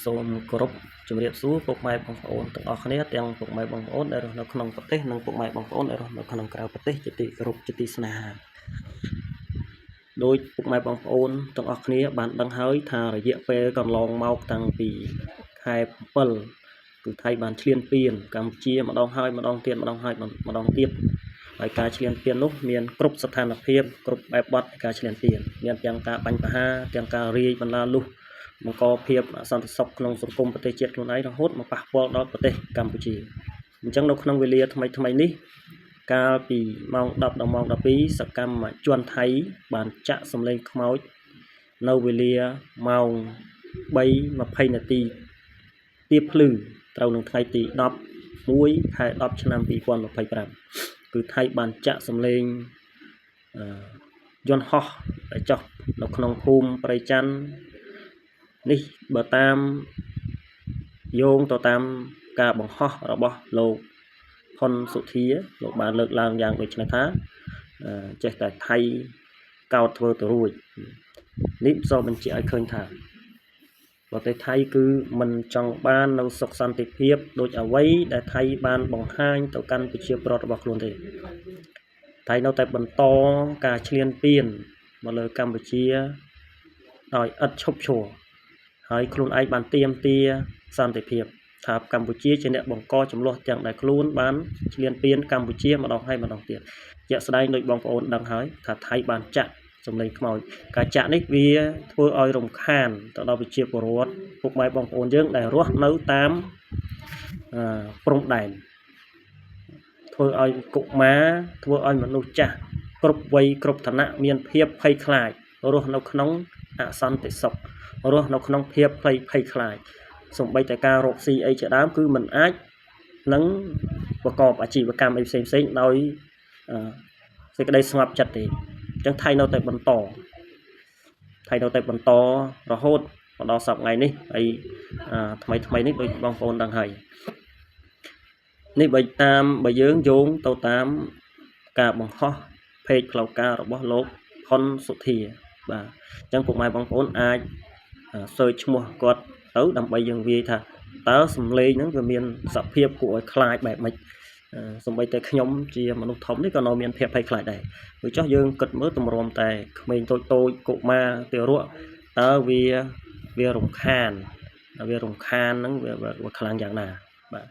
សូមគោរពជំរាបសួរពុកម៉ែបងប្អូនទាំងអស់គ្នាទាំងពុកម៉ែបងប្អូនដែលរស់នៅក្នុងប្រទេសនិងពុកម៉ែបងប្អូនដែលរស់នៅក្នុងក្រៅប្រទេសជាទីគោរពជាទីស្នេហាដោយពុកម៉ែបងប្អូនទាំងអស់គ្នាបានដឹងហើយថារយៈពេលកន្លងមកតាំងពីខែ7គឺថៃបានឈ្លានពានកម្ពុជាម្ដងហើយម្ដងទៀតម្ដងហើយម្ដងទៀតហើយការឈ្លានពាននោះមានគ្រប់ស្ថានភាពគ្រប់បែបបទនៃការឈ្លានពានមានទាំងការបាញ់ប្រហារទាំងការរាយបណ្ដាលុះបង្កភាពអសន្តិសុខក្នុងសង្គមប្រទេសជាតិខ្លួនឯងរហូតមកប៉ះពាល់ដល់ប្រទេសកម្ពុជាអញ្ចឹងនៅក្នុងវេលាថ្មីនេះកាលពីម៉ោង 10 ដល់ម៉ោង 12 សកម្មជនថៃបានចាក់សម្លេងខ្មោចនៅវេលាម៉ោង 3:20 នាទីទៀបភ្លឺត្រូវនឹងថ្ងៃទី 11 ខែ 10 ឆ្នាំ 2025 គឺថៃបានចាក់សម្លេងយន្តហោះដែលចុះនៅក្នុងភូមិព្រៃច័ន្ទនេះបើតាមយោងទៅតាមការបង្ហោះរបស់លោកហ៊ុនសុធាលោកបានលើកឡើងយ៉ាងដូចនេះថាចេះតែថៃកោតធ្វើទៅរួចនេះសូមបញ្ជាក់ឲ្យឃើញថាប្រទេសថៃគឺមិនចង់បាននៅសុខសន្តិភាពដូចអ្វីដែលថៃបានបង្ហាញទៅកាន់ប្រជាពលរដ្ឋរបស់ខ្លួនទេថៃនៅតែបន្តការឈ្លានពានមកលើកម្ពុជាដោយឥតឈប់ឈរហើយខ្លួនឯងបានទាមទារសន្តិភាពថាកម្ពុជាជាអ្នកបង្កចំនួនទាំងដែលខ្លួនបានឈ្លានពានកម្ពុជាម្ដងហើយម្ដងទៀតជាក់ស្ដែងដោយបងប្អូនដឹងហើយថាថៃបានចាក់សម្លេងខ្មោចការចាក់នេះវាធ្វើឲ្យរំខានទៅដល់ប្រជាពលរដ្ឋពុកម៉ែបងប្អូនយើងដែលរស់នៅតាមព្រំដែនធ្វើឲ្យកុមារធ្វើឲ្យមនុស្សចាស់គ្រប់វ័យគ្រប់ឋានៈមានភាពភ័យខ្លាចរស់នៅក្នុងអសន្តិសុខរស់នៅក្នុងភាពភ័យខ្លាចសូម្បីតែការរកស៊ីអីជាដើមគឺมันអាចនឹងប្រកបអាជីវកម្មអីផ្សេងដោយសេចក្តីស្ងប់ចិត្តទេអញ្ចឹងថៃនៅតែបន្តរហូតមកដល់សប្តាហ៍ថ្ងៃនេះហើយថ្មីនេះដូចបងប្អូនដឹងហើយនេះបើយើងយោងទៅតាមការបង្ហោះเพจផ្លូវការរបស់លោកហ៊ុនសុធាបាទអញ្ចឹងពុកម៉ែបងប្អូនអាចsearch ឈ្មោះគាត់ទៅដើម្បីយើងវាយថាតើសំឡេងហ្នឹងវាមានសភាពគួរឲ្យខ្លាចបែបម៉េចសូម្បីតែខ្ញុំជាមនុស្សធំនេះក៏នៅមានភាពភ័យខ្លាចដែរព្រោះចុះយើងគិតមើលទម្រាំតែក្មេងតូចកុមារទារកតើវារំខានហ្នឹងវាខ្លាំងយ៉ាងណាបាទ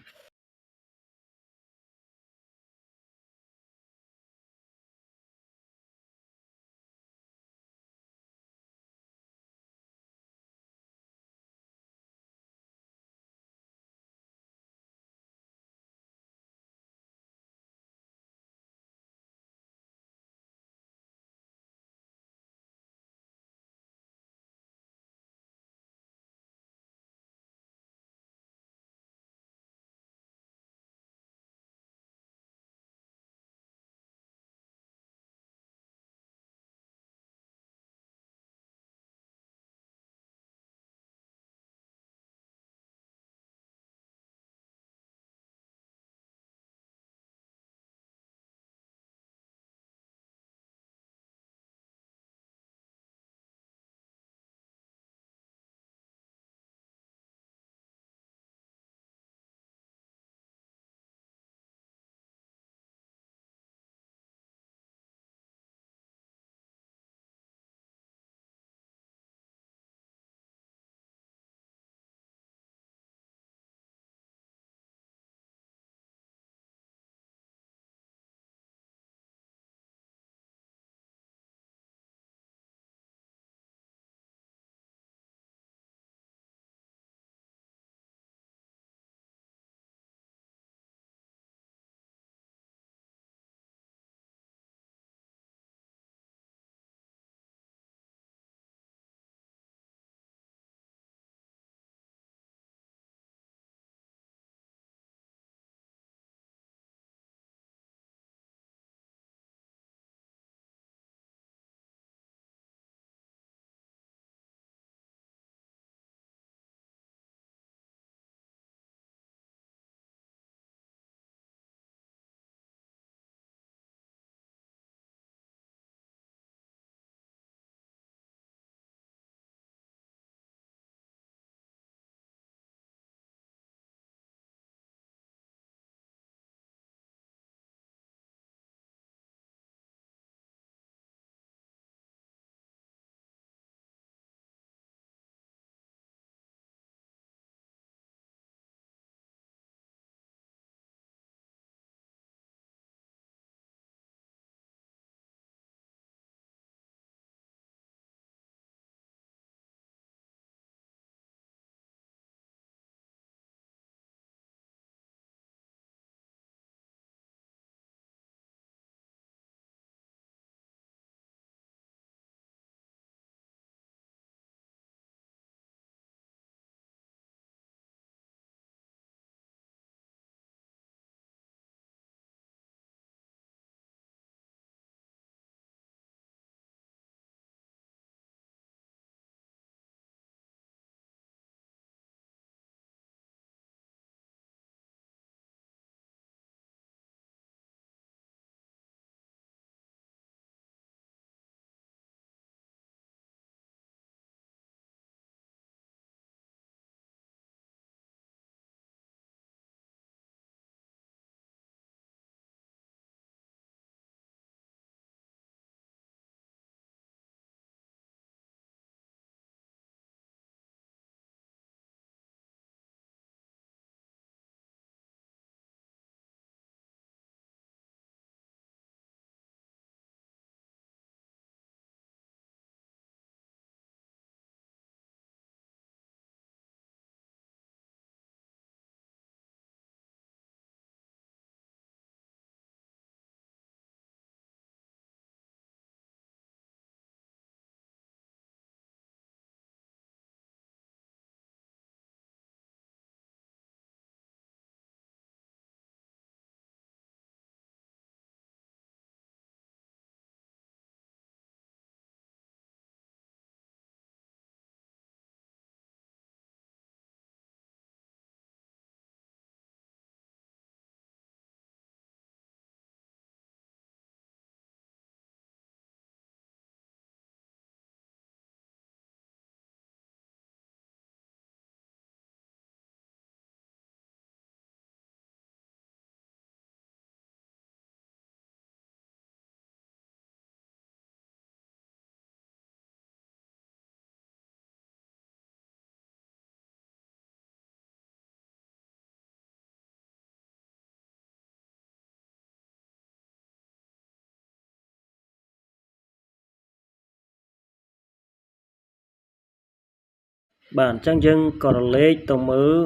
បាទអញ្ចឹងយើងក៏រលេខទៅមើល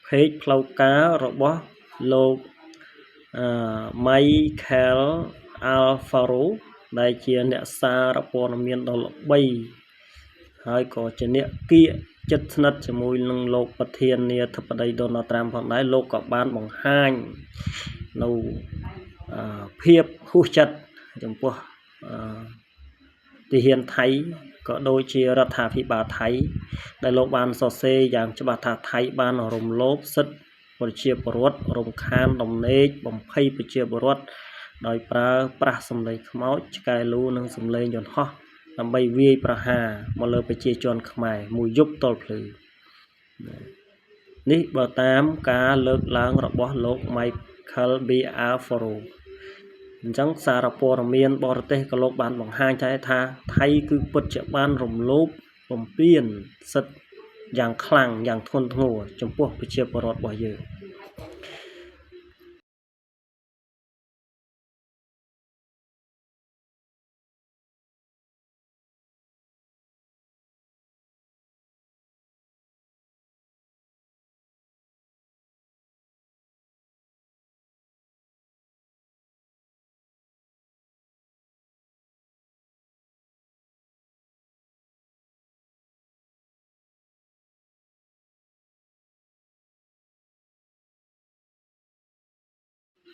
page ផ្លូវការរបស់លោក Michael Alfaro ដែលជាអ្នកសារព័ត៌មានដ៏ល្បីហើយក៏ជាអ្នកគៀកជិតស្និទ្ធជាមួយនឹងលោកប្រធានាធិបតី Donald Trump ផងដែរលោកក៏បានបង្ហាញនៅភាពហ៊ូសចិត្តចំពោះទាហានថៃក៏ដូចជារដ្ឋាភិបាលថៃដែលលោកបានសរសេរយ៉ាងច្បាស់ថាថៃបានរំលោភសិទ្ធិប្រជាពលរដ្ឋរំខានដំណេកបំភ័យប្រជាពលរដ្ឋដោយប្រើប្រាស់សម្លេងខ្មោចឆ្កែលូនិងសម្លេងយន្តហោះដើម្បីវាយប្រហារមកលើប្រជាជនខ្មែរមួយយប់ទល់ភ្លឺនេះបើតាមការលើកឡើងរបស់លោក Michael B. Alfaro អញ្ចឹងសារព័ត៌មានបរទេសក៏លោកបានបង្ហាញថាថៃគឺពិតជាបានរំលោភបំពានសិទ្ធិយ៉ាងខ្លាំងយ៉ាងធ្ងន់ធ្ងរចំពោះប្រជាពលរដ្ឋរបស់យើង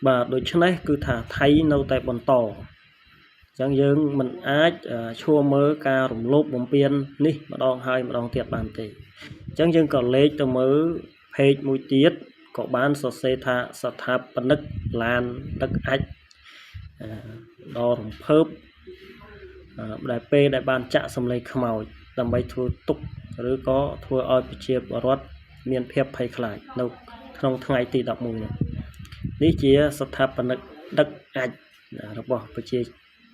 បាទដូច្នេះគឺថាថៃនៅតែបន្តអញ្ចឹងយើងមិនអាចឈួរមើលការរំលោភបំពាននេះម្ដងហើយម្ដងទៀតបានទេអញ្ចឹងយើងក៏លេខទៅមើល page មួយទៀតក៏បានសរសេរថាស្ថាបនិកឡានដឹកអាចដ៏រំភើបដែលពេលដែលបានចាក់សម្លេងខ្មោចដើម្បីធ្វើទុកឬក៏ធ្វើឲ្យប្រជាពលរដ្ឋមានភាពភ័យខ្លាចនៅក្នុងថ្ងៃទី11នេះជាស្ថាបនិកដឹកអាចរបស់ប្រជា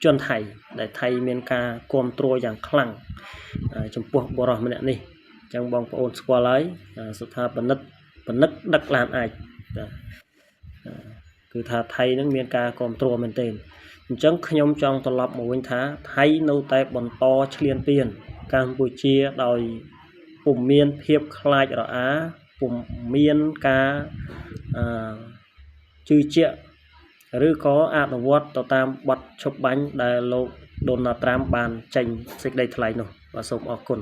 ជនថៃដែលថៃមានការគ្រប់គ្រងយ៉ាងខ្លាំងចំពោះបរិសម្នាក់នេះអញ្ចឹងបងប្អូនស្គាល់ហើយស្ថាបនិកដឹកឡានអាចគឺថាថៃនឹងមានការគ្រប់គ្រងមែនទែនអញ្ចឹងខ្ញុំចង់ត្រឡប់មកវិញថាថៃនៅតែបន្តឈ្លានពានកម្ពុជាដោយពុំមានភាពខ្លាចរអាពុំមានការជឿជាក់ឬក៏អនុវត្តទៅតាមបទឈប់បាញ់ដែលលោក Donald Trump បានចេញសេចក្តីថ្លែងនោះបាទសូមអរគុណ